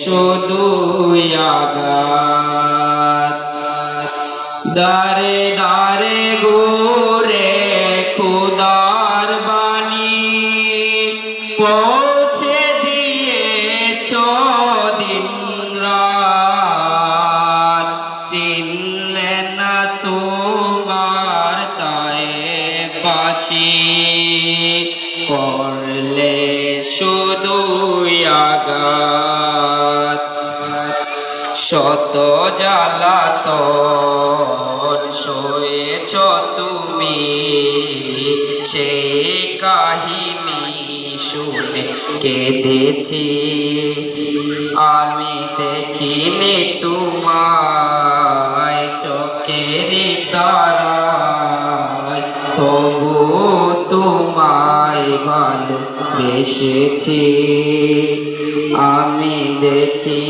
শুধুই আঘাত। দারে দারে ঘুরে খুদার বাণী পৌঁছে দিয়েছ দিন রাত। চিনলে না তোমার তায়েফবাসী, করলে শুধুই আঘাত। শত জ্বালাতন সয়েছ তুমি, সেই কাহিনী শুনে কেঁদেছি। আমি দেখিনি তোমায় চোখের তারায়, তবু তোমায় ভালোবেসেছি। আমি দেখি